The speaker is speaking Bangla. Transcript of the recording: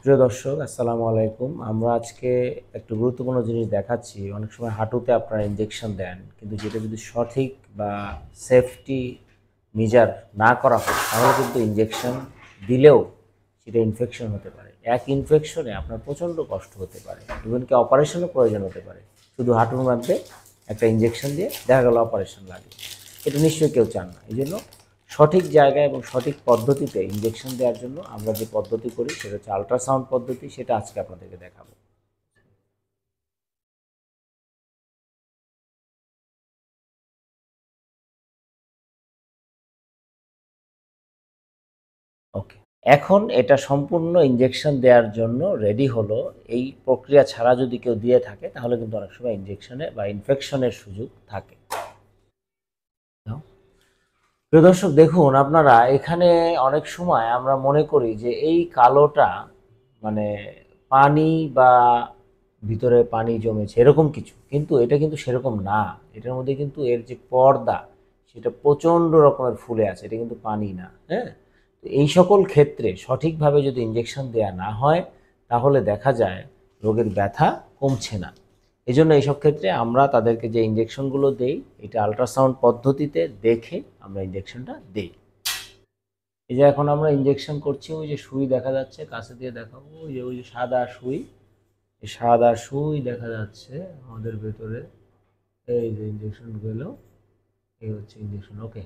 প্রিয় দর্শক, আসসালামু আলাইকুম। আমরা আজকে একটু গুরুত্বপূর্ণ জিনিস দেখাচ্ছি। অনেক সময় হাঁটুতে আপনারা ইনজেকশন দেন, কিন্তু যেটা যদি সঠিক বা সেফটি মেজার না করা হয়, তাহলে কিন্তু ইনজেকশন দিলেও সেটা ইনফেকশন হতে পারে। এক ইনফেকশনে আপনার প্রচণ্ড কষ্ট হতে পারে, ইভেনকি অপারেশনও প্রয়োজন হতে পারে। শুধু হাঁটুর মধ্যে একটা ইনজেকশন দিয়ে দেখা গেল অপারেশন লাগে, এটা নিশ্চয়ই কেউ চান না। এই জন্য সঠিক জায়গায় এবং সঠিক পদ্ধতিতে ইনজেকশন দেওয়ার জন্য আমরা যে পদ্ধতি করি সেটা হচ্ছে আল্ট্রাসাউন্ড পদ্ধতি। সেটা আজকে আপনাদেরকে দেখাবো। ওকে, এখন এটা সম্পূর্ণ ইনজেকশন দেওয়ার জন্য রেডি হলো। এই প্রক্রিয়া ছাড়া যদি কেউ দিয়ে থাকে তাহলে কিন্তু অনেক সময় ইনজেকশনে বা ইনফেকশনের সুযোগ থাকে। প্রিয় দর্শক, দেখুন আপনারা এখানে অনেক সময় আমরা মনে করি যে এই কালোটা মানে পানি বা ভিতরে পানি জমেছে এরকম কিছু, কিন্তু এটা কিন্তু সেরকম না। এটার মধ্যে কিন্তু এর যে পর্দা সেটা প্রচণ্ড রকমের ফুলে আছে, এটা কিন্তু পানি না। হ্যাঁ, তো এই সকল ক্ষেত্রে সঠিকভাবে যদি ইনজেকশন দেওয়া না হয় তাহলে দেখা যায় রোগের ব্যথা কমছে না। এজন্য এইসব ক্ষেত্রে আমরা তাদেরকে যে ইনজেকশনগুলো দেই, এটা আল্ট্রাসাউন্ড পদ্ধতিতে দেখে আমরা ইনজেকশনটা দেই। এই যে এখন আমরা ইনজেকশন করছি, ওই যে সুই দেখা যাচ্ছে, কাছে দিয়ে দেখাবো, ওই যে সাদা সুই, এই সাদা সুই দেখা যাচ্ছে আমাদের ভেতরে। এই যে ইনজেকশন গেল, এই হচ্ছে ইনজেকশন। ওকে,